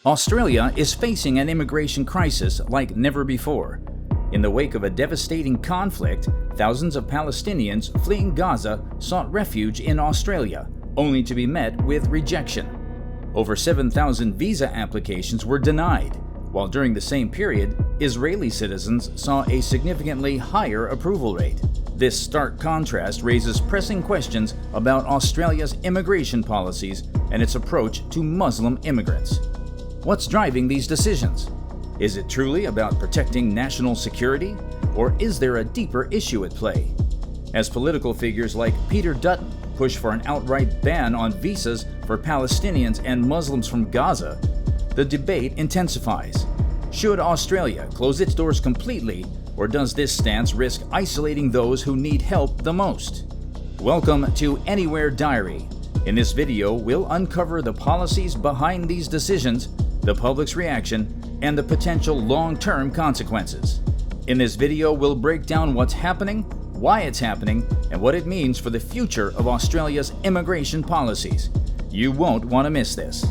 Australia is facing an immigration crisis like never before. In the wake of a devastating conflict, thousands of Palestinians fleeing Gaza sought refuge in Australia, only to be met with rejection. Over 7,000 visa applications were denied, while during the same period, Israeli citizens saw a significantly higher approval rate. This stark contrast raises pressing questions about Australia's immigration policies and its approach to Muslim immigrants. What's driving these decisions? Is it truly about protecting national security, or is there a deeper issue at play? As political figures like Peter Dutton push for an outright ban on visas for Palestinians and Muslims from Gaza, the debate intensifies. Should Australia close its doors completely, or does this stance risk isolating those who need help the most? Welcome to Anywhere Diary. In this video, we'll uncover the policies behind these decisions, the public's reaction, and the potential long-term consequences. In this video, we'll break down what's happening, why it's happening, and what it means for the future of Australia's immigration policies. You won't want to miss this.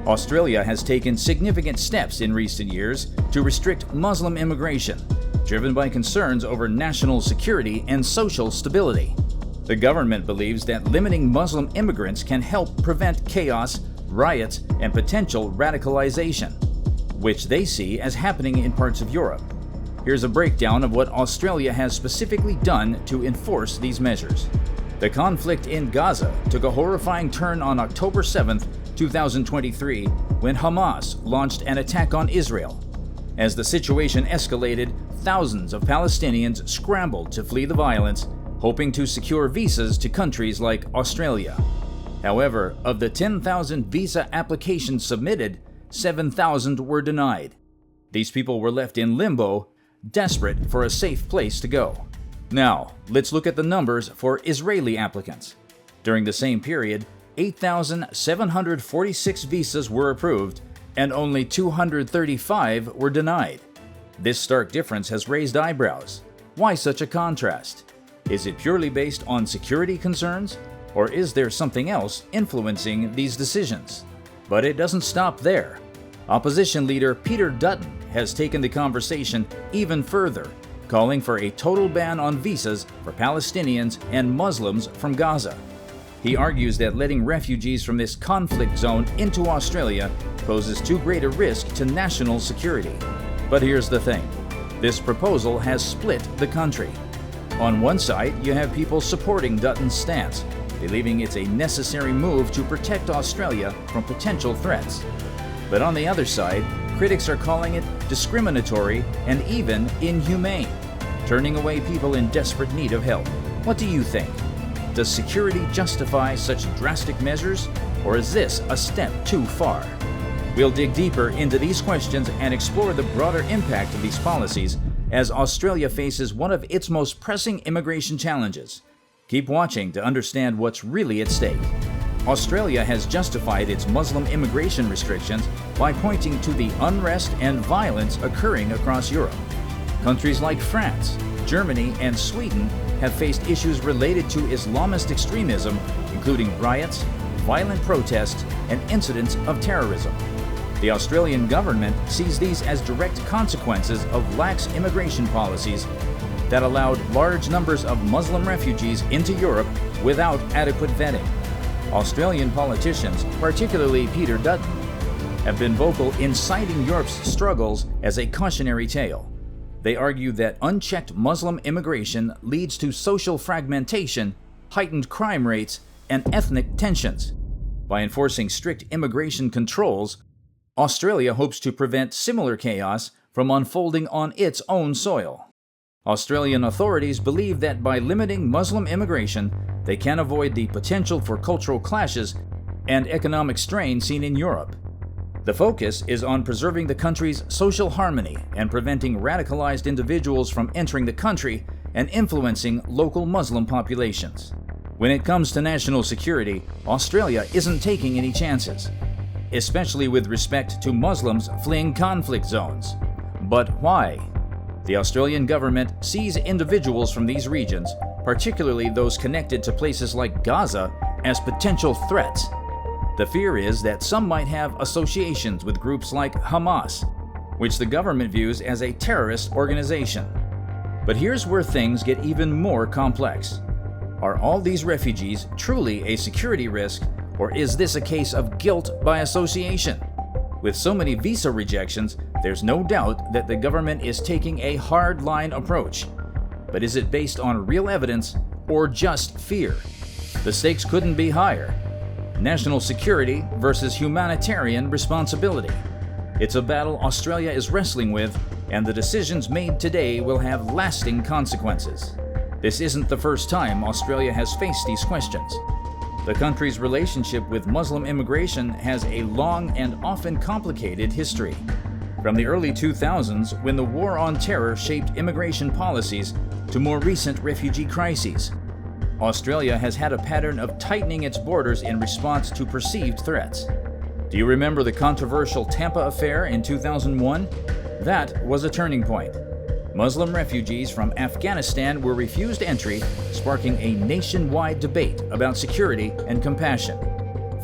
Australia has taken significant steps in recent years to restrict Muslim immigration, driven by concerns over national security and social stability. The government believes that limiting Muslim immigrants can help prevent chaos, riots, and potential radicalization, which they see as happening in parts of Europe. Here's a breakdown of what Australia has specifically done to enforce these measures. The conflict in Gaza took a horrifying turn on October 7, 2023, when Hamas launched an attack on Israel. As the situation escalated, thousands of Palestinians scrambled to flee the violence, hoping to secure visas to countries like Australia. However, of the 10,000 visa applications submitted, 7,000 were denied. These people were left in limbo, desperate for a safe place to go. Now, let's look at the numbers for Israeli applicants. During the same period, 8,746 visas were approved, and only 235 were denied. This stark difference has raised eyebrows. Why such a contrast? Is it purely based on security concerns, or is there something else influencing these decisions? But it doesn't stop there. Opposition leader Peter Dutton has taken the conversation even further, calling for a total ban on visas for Palestinians and Muslims from Gaza. He argues that letting refugees from this conflict zone into Australia poses too great a risk to national security. But here's the thing. This proposal has split the country. On one side, you have people supporting Dutton's stance, believing it's a necessary move to protect Australia from potential threats. But on the other side, critics are calling it discriminatory and even inhumane, turning away people in desperate need of help. What do you think? Does security justify such drastic measures, or is this a step too far? We'll dig deeper into these questions and explore the broader impact of these policies as Australia faces one of its most pressing immigration challenges. Keep watching to understand what's really at stake. Australia has justified its Muslim immigration restrictions by pointing to the unrest and violence occurring across Europe. Countries like France, Germany, and Sweden have faced issues related to Islamist extremism, including riots, violent protests, and incidents of terrorism. The Australian government sees these as direct consequences of lax immigration policies that allowed large numbers of Muslim refugees into Europe without adequate vetting. Australian politicians, particularly Peter Dutton, have been vocal in citing Europe's struggles as a cautionary tale. They argue that unchecked Muslim immigration leads to social fragmentation, heightened crime rates, and ethnic tensions. By enforcing strict immigration controls, Australia hopes to prevent similar chaos from unfolding on its own soil. Australian authorities believe that by limiting Muslim immigration, they can avoid the potential for cultural clashes and economic strain seen in Europe. The focus is on preserving the country's social harmony and preventing radicalized individuals from entering the country and influencing local Muslim populations. When it comes to national security, Australia isn't taking any chances, especially with respect to Muslims fleeing conflict zones. But why? The Australian government sees individuals from these regions, particularly those connected to places like Gaza, as potential threats. The fear is that some might have associations with groups like Hamas, which the government views as a terrorist organization. But here's where things get even more complex. Are all these refugees truly a security risk, or is this a case of guilt by association? With so many visa rejections, there's no doubt that the government is taking a hard-line approach. But is it based on real evidence or just fear? The stakes couldn't be higher. National security versus humanitarian responsibility. It's a battle Australia is wrestling with, and the decisions made today will have lasting consequences. This isn't the first time Australia has faced these questions. The country's relationship with Muslim immigration has a long and often complicated history. From the early 2000s, when the war on terror shaped immigration policies, to more recent refugee crises, Australia has had a pattern of tightening its borders in response to perceived threats. Do you remember the controversial Tampa affair in 2001? That was a turning point. Muslim refugees from Afghanistan were refused entry, sparking a nationwide debate about security and compassion.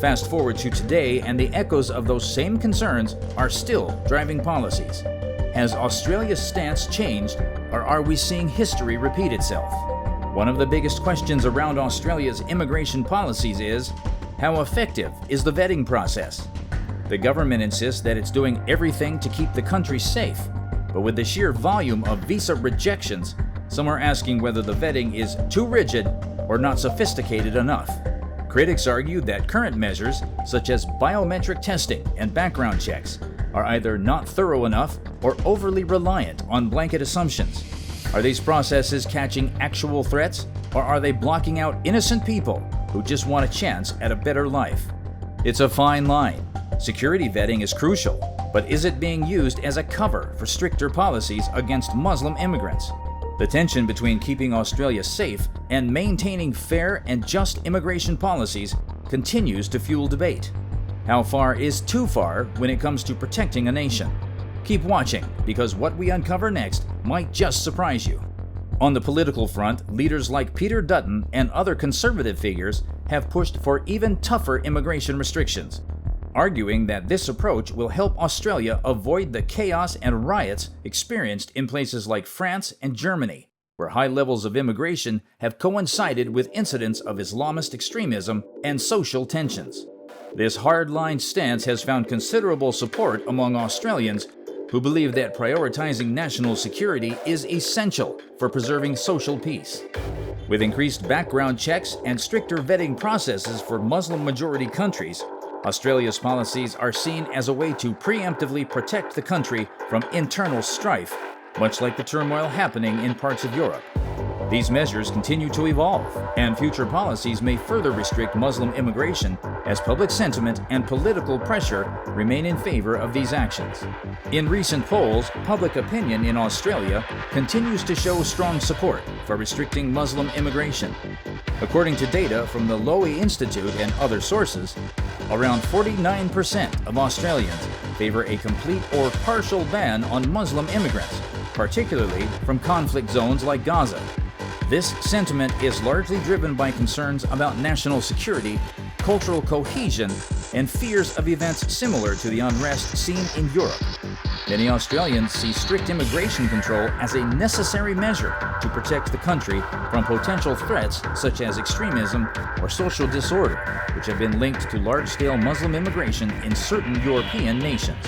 Fast forward to today, and the echoes of those same concerns are still driving policies. Has Australia's stance changed, or are we seeing history repeat itself? One of the biggest questions around Australia's immigration policies is, how effective is the vetting process? The government insists that it's doing everything to keep the country safe, but with the sheer volume of visa rejections, some are asking whether the vetting is too rigid or not sophisticated enough. Critics argue that current measures, such as biometric testing and background checks, are either not thorough enough or overly reliant on blanket assumptions. Are these processes catching actual threats, or are they blocking out innocent people who just want a chance at a better life? It's a fine line. Security vetting is crucial, but is it being used as a cover for stricter policies against Muslim immigrants? The tension between keeping Australia safe and maintaining fair and just immigration policies continues to fuel debate. How far is too far when it comes to protecting a nation? Keep watching, because what we uncover next might just surprise you. On the political front, leaders like Peter Dutton and other conservative figures have pushed for even tougher immigration restrictions, arguing that this approach will help Australia avoid the chaos and riots experienced in places like France and Germany, where high levels of immigration have coincided with incidents of Islamist extremism and social tensions. This hardline stance has found considerable support among Australians who believe that prioritizing national security is essential for preserving social peace. With increased background checks and stricter vetting processes for Muslim-majority countries, Australia's policies are seen as a way to preemptively protect the country from internal strife, much like the turmoil happening in parts of Europe. These measures continue to evolve, and future policies may further restrict Muslim immigration as public sentiment and political pressure remain in favor of these actions. In recent polls, public opinion in Australia continues to show strong support for restricting Muslim immigration. According to data from the Lowy Institute and other sources, around 49% of Australians favor a complete or partial ban on Muslim immigrants, particularly from conflict zones like Gaza. This sentiment is largely driven by concerns about national security, cultural cohesion, and fears of events similar to the unrest seen in Europe. Many Australians see strict immigration control as a necessary measure to protect the country from potential threats such as extremism or social disorder, which have been linked to large-scale Muslim immigration in certain European nations.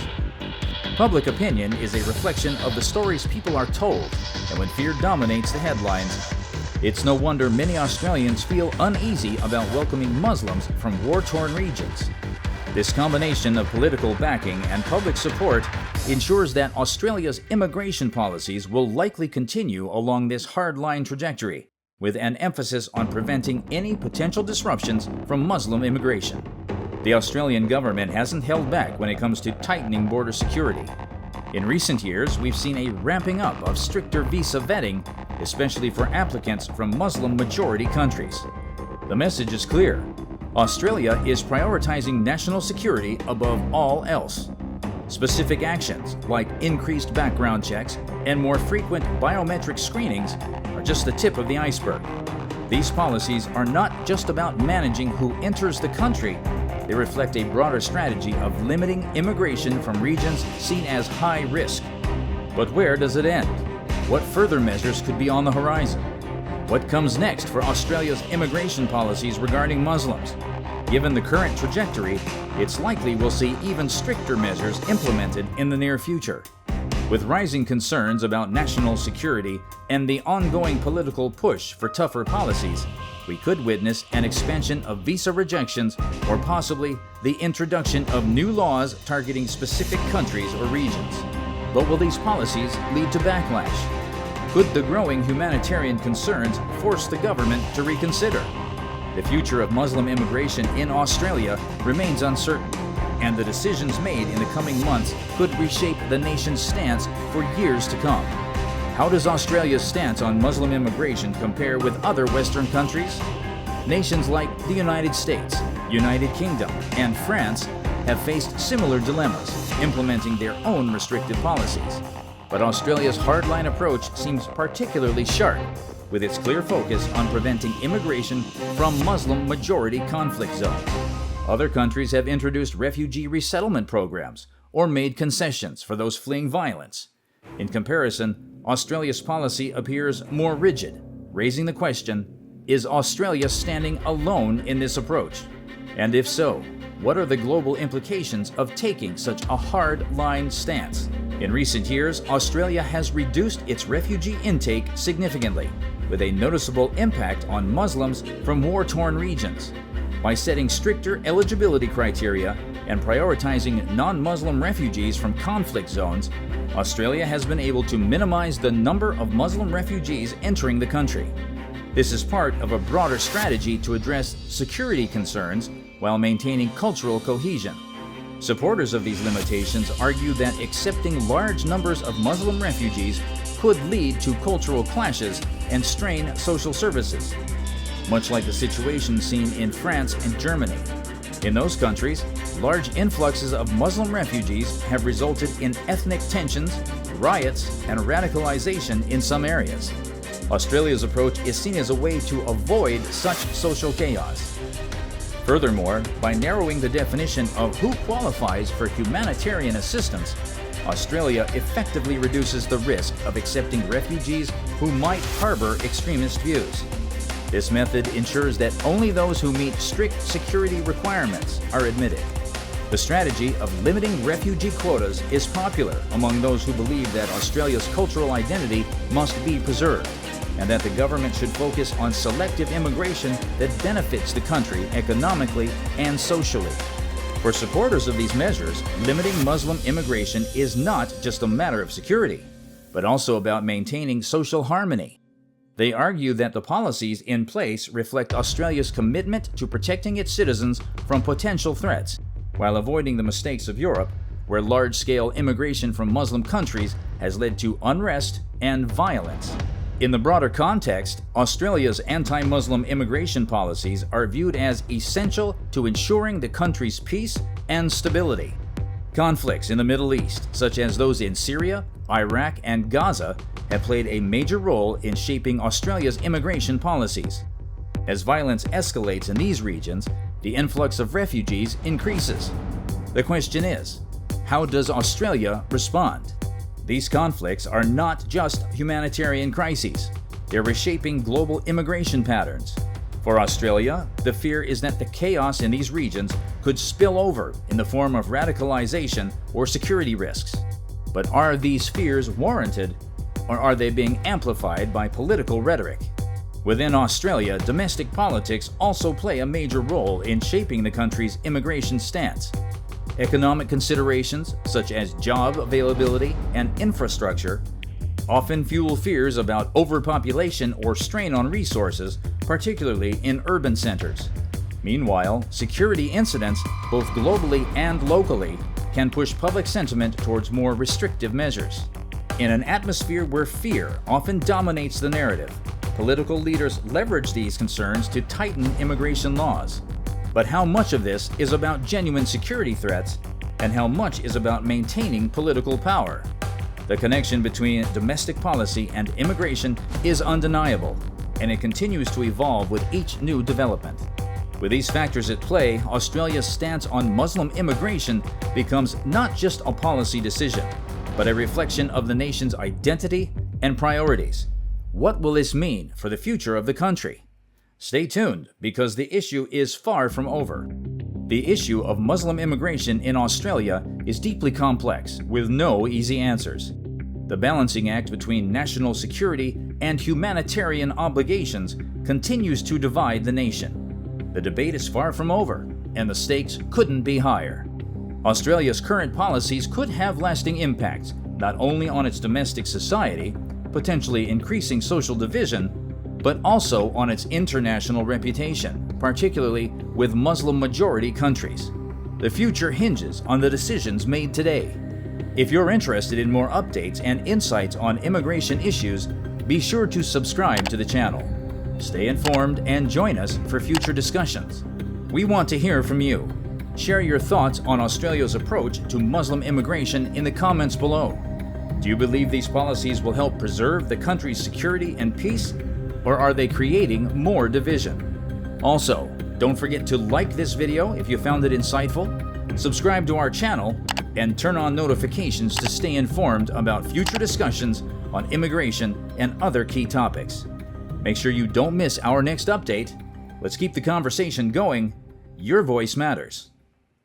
Public opinion is a reflection of the stories people are told, and when fear dominates the headlines, it's no wonder many Australians feel uneasy about welcoming Muslims from war-torn regions. This combination of political backing and public support ensures that Australia's immigration policies will likely continue along this hardline trajectory, with an emphasis on preventing any potential disruptions from Muslim immigration. The Australian government hasn't held back when it comes to tightening border security. In recent years, we've seen a ramping up of stricter visa vetting, especially for applicants from Muslim-majority countries. The message is clear. Australia is prioritizing national security above all else. Specific actions, like increased background checks and more frequent biometric screenings, are just the tip of the iceberg. These policies are not just about managing who enters the country, they reflect a broader strategy of limiting immigration from regions seen as high risk. But where does it end? What further measures could be on the horizon? What comes next for Australia's immigration policies regarding Muslims? Given the current trajectory, it's likely we'll see even stricter measures implemented in the near future. With rising concerns about national security and the ongoing political push for tougher policies, we could witness an expansion of visa rejections or possibly the introduction of new laws targeting specific countries or regions. But will these policies lead to backlash? Could the growing humanitarian concerns force the government to reconsider? The future of Muslim immigration in Australia remains uncertain, and the decisions made in the coming months could reshape the nation's stance for years to come. How does Australia's stance on Muslim immigration compare with other Western countries? Nations like the United States, United Kingdom, and France have faced similar dilemmas, implementing their own restrictive policies. But Australia's hardline approach seems particularly sharp, with its clear focus on preventing immigration from Muslim-majority conflict zones. Other countries have introduced refugee resettlement programs or made concessions for those fleeing violence. In comparison, Australia's policy appears more rigid, raising the question, is Australia standing alone in this approach? And if so, what are the global implications of taking such a hard-line stance? In recent years, Australia has reduced its refugee intake significantly, with a noticeable impact on Muslims from war-torn regions. By setting stricter eligibility criteria and prioritizing non-Muslim refugees from conflict zones, Australia has been able to minimize the number of Muslim refugees entering the country. This is part of a broader strategy to address security concerns while maintaining cultural cohesion. Supporters of these limitations argue that accepting large numbers of Muslim refugees could lead to cultural clashes and strain social services, much like the situation seen in France and Germany. In those countries, large influxes of Muslim refugees have resulted in ethnic tensions, riots, and radicalization in some areas. Australia's approach is seen as a way to avoid such social chaos. Furthermore, by narrowing the definition of who qualifies for humanitarian assistance, Australia effectively reduces the risk of accepting refugees who might harbor extremist views. This method ensures that only those who meet strict security requirements are admitted. The strategy of limiting refugee quotas is popular among those who believe that Australia's cultural identity must be preserved, and that the government should focus on selective immigration that benefits the country economically and socially. For supporters of these measures, limiting Muslim immigration is not just a matter of security, but also about maintaining social harmony. They argue that the policies in place reflect Australia's commitment to protecting its citizens from potential threats, while avoiding the mistakes of Europe, where large-scale immigration from Muslim countries has led to unrest and violence. In the broader context, Australia's anti-Muslim immigration policies are viewed as essential to ensuring the country's peace and stability. Conflicts in the Middle East, such as those in Syria, Iraq, and Gaza, have played a major role in shaping Australia's immigration policies. As violence escalates in these regions, the influx of refugees increases. The question is, how does Australia respond? These conflicts are not just humanitarian crises. They're reshaping global immigration patterns. For Australia, the fear is that the chaos in these regions could spill over in the form of radicalization or security risks. But are these fears warranted, or are they being amplified by political rhetoric? Within Australia, domestic politics also play a major role in shaping the country's immigration stance. Economic considerations, such as job availability and infrastructure, often fuel fears about overpopulation or strain on resources, particularly in urban centers. Meanwhile, security incidents, both globally and locally, can push public sentiment towards more restrictive measures. In an atmosphere where fear often dominates the narrative, political leaders leverage these concerns to tighten immigration laws. But how much of this is about genuine security threats, and how much is about maintaining political power? The connection between domestic policy and immigration is undeniable, and it continues to evolve with each new development. With these factors at play, Australia's stance on Muslim immigration becomes not just a policy decision, but a reflection of the nation's identity and priorities. What will this mean for the future of the country? Stay tuned, because the issue is far from over. The issue of Muslim immigration in Australia is deeply complex, with no easy answers. The balancing act between national security and humanitarian obligations continues to divide the nation. The debate is far from over, and the stakes couldn't be higher. Australia's current policies could have lasting impacts, not only on its domestic society, potentially increasing social division, but also on its international reputation, particularly with Muslim-majority countries. The future hinges on the decisions made today. If you're interested in more updates and insights on immigration issues, be sure to subscribe to the channel. Stay informed and join us for future discussions. We want to hear from you. Share your thoughts on Australia's approach to Muslim immigration in the comments below. Do you believe these policies will help preserve the country's security and peace, or are they creating more division? Also, don't forget to like this video if you found it insightful, subscribe to our channel, and turn on notifications to stay informed about future discussions on immigration and other key topics. Make sure you don't miss our next update. Let's keep the conversation going. Your voice matters.